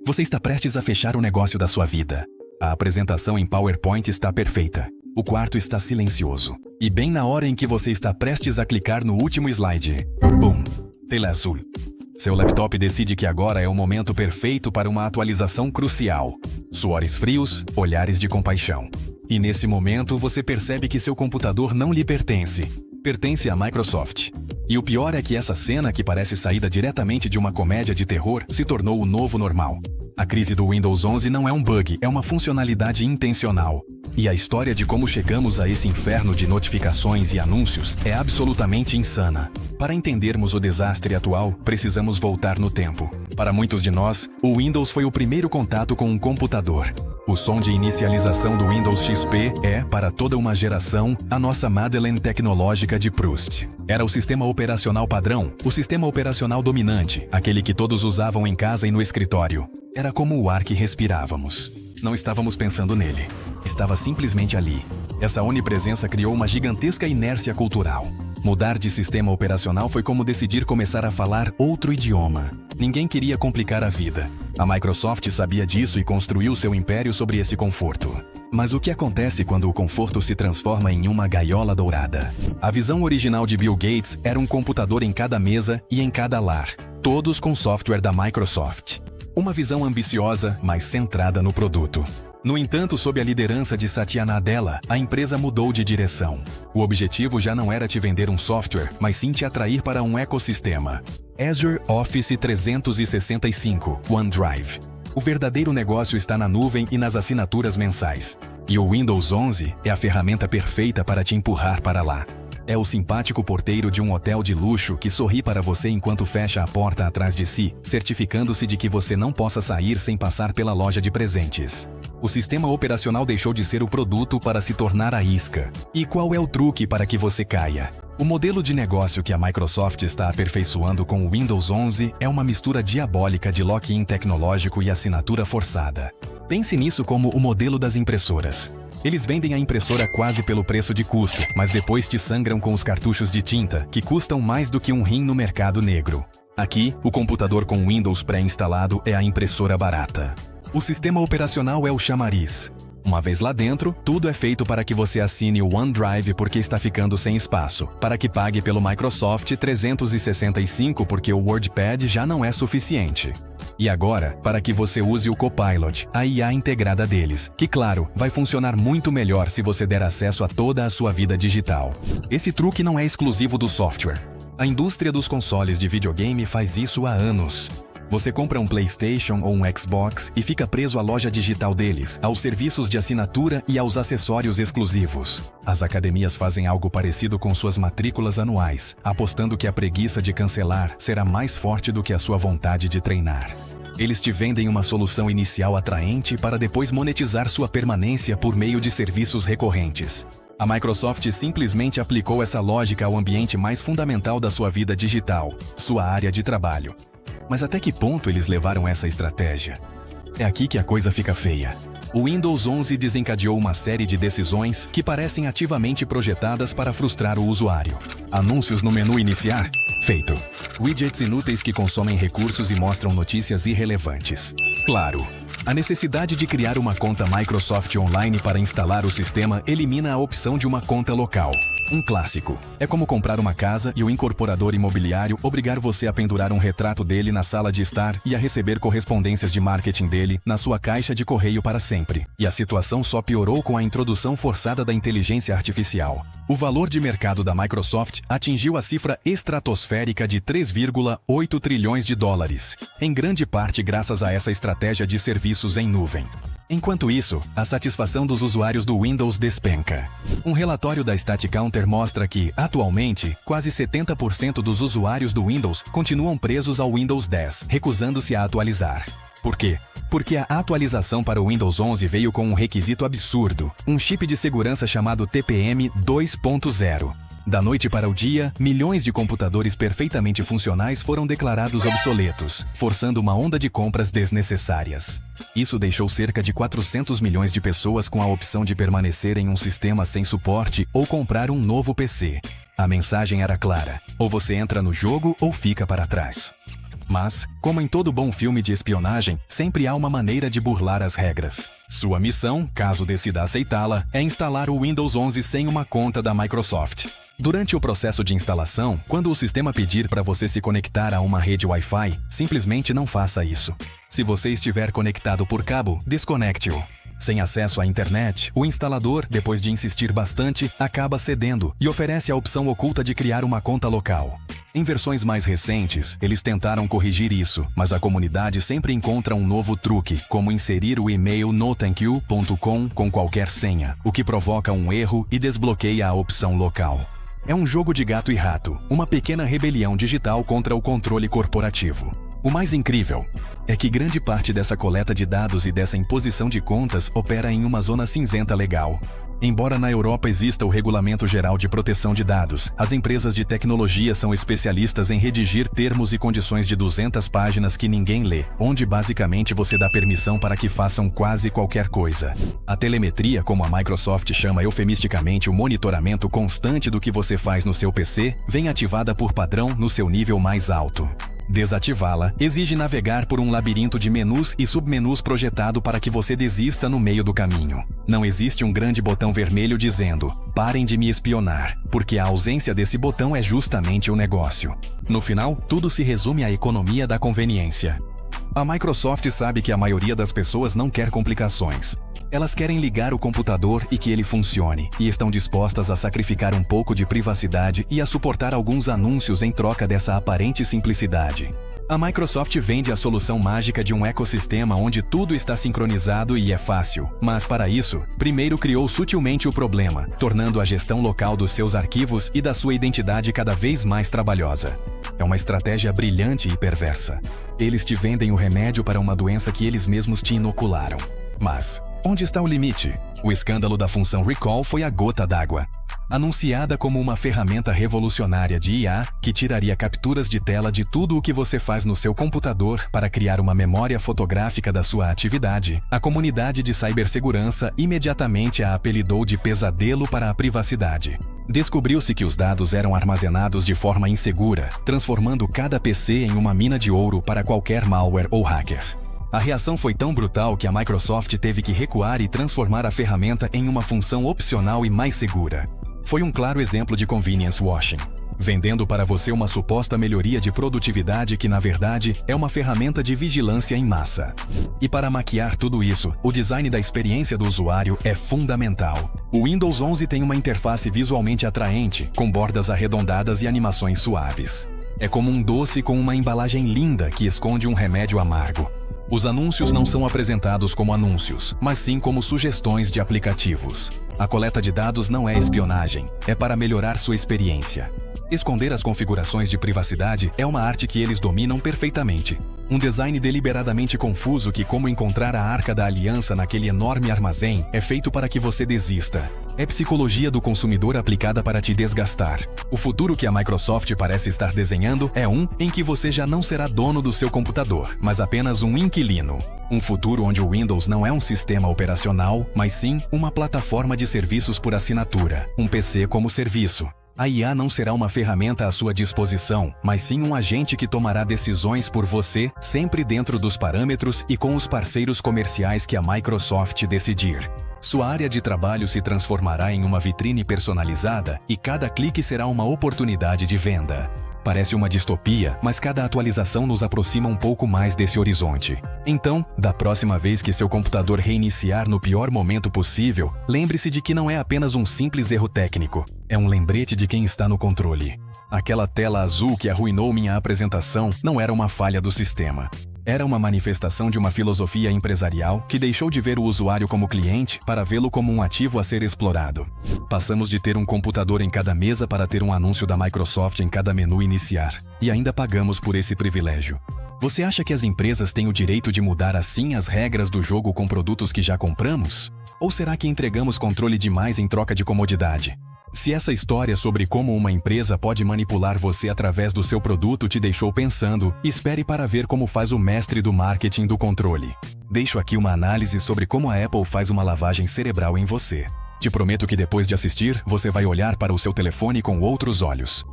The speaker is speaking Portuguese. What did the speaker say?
Você está prestes a fechar o negócio da sua vida. A apresentação em PowerPoint está perfeita. O quarto está silencioso. E bem na hora em que você está prestes a clicar no último slide, bum, tela azul. Seu laptop decide que agora é o momento perfeito para uma atualização crucial. Suores frios, olhares de compaixão. E nesse momento você percebe que seu computador não lhe pertence. Pertence à Microsoft. E o pior é que essa cena, que parece saída diretamente de uma comédia de terror, se tornou o novo normal. A crise do Windows 11 não é um bug, é uma funcionalidade intencional. E a história de como chegamos a esse inferno de notificações e anúncios é absolutamente insana. Para entendermos o desastre atual, precisamos voltar no tempo. Para muitos de nós, o Windows foi o primeiro contato com um computador. O som de inicialização do Windows XP é, para toda uma geração, a nossa Madeleine tecnológica de Proust. Era o sistema operacional padrão, o sistema operacional dominante, aquele que todos usavam em casa e no escritório. Era como o ar que respirávamos. Não estávamos pensando nele. Estava simplesmente ali. Essa onipresença criou uma gigantesca inércia cultural. Mudar de sistema operacional foi como decidir começar a falar outro idioma. Ninguém queria complicar a vida. A Microsoft sabia disso e construiu seu império sobre esse conforto. Mas o que acontece quando o conforto se transforma em uma gaiola dourada? A visão original de Bill Gates era um computador em cada mesa e em cada lar, todos com software da Microsoft. Uma visão ambiciosa, mas centrada no produto. No entanto, sob a liderança de Satya Nadella, a empresa mudou de direção. O objetivo já não era te vender um software, mas sim te atrair para um ecossistema. Azure Office 365, OneDrive. O verdadeiro negócio está na nuvem e nas assinaturas mensais. E o Windows 11 é a ferramenta perfeita para te empurrar para lá. É o simpático porteiro de um hotel de luxo que sorri para você enquanto fecha a porta atrás de si, certificando-se de que você não possa sair sem passar pela loja de presentes. O sistema operacional deixou de ser o produto para se tornar a isca. E qual é o truque para que você caia? O modelo de negócio que a Microsoft está aperfeiçoando com o Windows 11 é uma mistura diabólica de lock-in tecnológico e assinatura forçada. Pense nisso como o modelo das impressoras. Eles vendem a impressora quase pelo preço de custo, mas depois te sangram com os cartuchos de tinta, que custam mais do que um rim no mercado negro. Aqui, o computador com Windows pré-instalado é a impressora barata. O sistema operacional é o chamariz. Uma vez lá dentro, tudo é feito para que você assine o OneDrive porque está ficando sem espaço, para que pague pelo Microsoft 365 porque o WordPad já não é suficiente. E agora, para que você use o Copilot, a IA integrada deles, que claro, vai funcionar muito melhor se você der acesso a toda a sua vida digital. Esse truque não é exclusivo do software. A indústria dos consoles de videogame faz isso há anos. Você compra um PlayStation ou um Xbox e fica preso à loja digital deles, aos serviços de assinatura e aos acessórios exclusivos. As academias fazem algo parecido com suas matrículas anuais, apostando que a preguiça de cancelar será mais forte do que a sua vontade de treinar. Eles te vendem uma solução inicial atraente para depois monetizar sua permanência por meio de serviços recorrentes. A Microsoft simplesmente aplicou essa lógica ao ambiente mais fundamental da sua vida digital, sua área de trabalho. Mas até que ponto eles levaram essa estratégia? É aqui que a coisa fica feia. O Windows 11 desencadeou uma série de decisões que parecem ativamente projetadas para frustrar o usuário. Anúncios no menu iniciar? Feito. Widgets inúteis que consomem recursos e mostram notícias irrelevantes. Claro. A necessidade de criar uma conta Microsoft Online para instalar o sistema elimina a opção de uma conta local. Um clássico. É como comprar uma casa e o incorporador imobiliário obrigar você a pendurar um retrato dele na sala de estar e a receber correspondências de marketing dele na sua caixa de correio para sempre. E a situação só piorou com a introdução forçada da inteligência artificial. O valor de mercado da Microsoft atingiu a cifra estratosférica de 3,8 trilhões de dólares, em grande parte graças a essa estratégia de serviços em nuvem. Enquanto isso, a satisfação dos usuários do Windows despenca. Um relatório da StatCounter mostra que, atualmente, quase 70% dos usuários do Windows continuam presos ao Windows 10, recusando-se a atualizar. Por quê? Porque a atualização para o Windows 11 veio com um requisito absurdo, um chip de segurança chamado TPM 2.0. Da noite para o dia, milhões de computadores perfeitamente funcionais foram declarados obsoletos, forçando uma onda de compras desnecessárias. Isso deixou cerca de 400 milhões de pessoas com a opção de permanecer em um sistema sem suporte ou comprar um novo PC. A mensagem era clara: ou você entra no jogo ou fica para trás. Mas, como em todo bom filme de espionagem, sempre há uma maneira de burlar as regras. Sua missão, caso decida aceitá-la, é instalar o Windows 11 sem uma conta da Microsoft. Durante o processo de instalação, quando o sistema pedir para você se conectar a uma rede Wi-Fi, simplesmente não faça isso. Se você estiver conectado por cabo, desconecte-o. Sem acesso à internet, o instalador, depois de insistir bastante, acaba cedendo e oferece a opção oculta de criar uma conta local. Em versões mais recentes, eles tentaram corrigir isso, mas a comunidade sempre encontra um novo truque, como inserir o e-mail nothankyou.com com qualquer senha, o que provoca um erro e desbloqueia a opção local. É um jogo de gato e rato, uma pequena rebelião digital contra o controle corporativo. O mais incrível é que grande parte dessa coleta de dados e dessa imposição de contas opera em uma zona cinzenta legal. Embora na Europa exista o Regulamento Geral de Proteção de Dados, as empresas de tecnologia são especialistas em redigir termos e condições de 200 páginas que ninguém lê, onde basicamente você dá permissão para que façam quase qualquer coisa. A telemetria, como a Microsoft chama eufemisticamente o monitoramento constante do que você faz no seu PC, vem ativada por padrão no seu nível mais alto. Desativá-la exige navegar por um labirinto de menus e submenus projetado para que você desista no meio do caminho. Não existe um grande botão vermelho dizendo, parem de me espionar, porque a ausência desse botão é justamente o negócio. No final, tudo se resume à economia da conveniência. A Microsoft sabe que a maioria das pessoas não quer complicações. Elas querem ligar o computador e que ele funcione, e estão dispostas a sacrificar um pouco de privacidade e a suportar alguns anúncios em troca dessa aparente simplicidade. A Microsoft vende a solução mágica de um ecossistema onde tudo está sincronizado e é fácil, mas para isso, primeiro criou sutilmente o problema, tornando a gestão local dos seus arquivos e da sua identidade cada vez mais trabalhosa. É uma estratégia brilhante e perversa. Eles te vendem o remédio para uma doença que eles mesmos te inocularam. Mas onde está o limite? O escândalo da função Recall foi a gota d'água. Anunciada como uma ferramenta revolucionária de IA que tiraria capturas de tela de tudo o que você faz no seu computador para criar uma memória fotográfica da sua atividade, a comunidade de cibersegurança imediatamente a apelidou de pesadelo para a privacidade. Descobriu-se que os dados eram armazenados de forma insegura, transformando cada PC em uma mina de ouro para qualquer malware ou hacker. A reação foi tão brutal que a Microsoft teve que recuar e transformar a ferramenta em uma função opcional e mais segura. Foi um claro exemplo de convenience washing, vendendo para você uma suposta melhoria de produtividade que, na verdade, é uma ferramenta de vigilância em massa. E para maquiar tudo isso, o design da experiência do usuário é fundamental. O Windows 11 tem uma interface visualmente atraente, com bordas arredondadas e animações suaves. É como um doce com uma embalagem linda que esconde um remédio amargo. Os anúncios não são apresentados como anúncios, mas sim como sugestões de aplicativos. A coleta de dados não é espionagem, é para melhorar sua experiência. Esconder as configurações de privacidade é uma arte que eles dominam perfeitamente. Um design deliberadamente confuso que, como encontrar a Arca da Aliança naquele enorme armazém, é feito para que você desista. É psicologia do consumidor aplicada para te desgastar. O futuro que a Microsoft parece estar desenhando é um em que você já não será dono do seu computador, mas apenas um inquilino. Um futuro onde o Windows não é um sistema operacional, mas sim uma plataforma de serviços por assinatura, um PC como serviço. A IA não será uma ferramenta à sua disposição, mas sim um agente que tomará decisões por você, sempre dentro dos parâmetros e com os parceiros comerciais que a Microsoft decidir. Sua área de trabalho se transformará em uma vitrine personalizada e cada clique será uma oportunidade de venda. Parece uma distopia, mas cada atualização nos aproxima um pouco mais desse horizonte. Então, da próxima vez que seu computador reiniciar no pior momento possível, lembre-se de que não é apenas um simples erro técnico. É um lembrete de quem está no controle. Aquela tela azul que arruinou minha apresentação não era uma falha do sistema. Era uma manifestação de uma filosofia empresarial que deixou de ver o usuário como cliente para vê-lo como um ativo a ser explorado. Passamos de ter um computador em cada mesa para ter um anúncio da Microsoft em cada menu iniciar. E ainda pagamos por esse privilégio. Você acha que as empresas têm o direito de mudar assim as regras do jogo com produtos que já compramos? Ou será que entregamos controle demais em troca de comodidade? Se essa história sobre como uma empresa pode manipular você através do seu produto te deixou pensando, espere para ver como faz o mestre do marketing do controle. Deixo aqui uma análise sobre como a Apple faz uma lavagem cerebral em você. Te prometo que depois de assistir, você vai olhar para o seu telefone com outros olhos.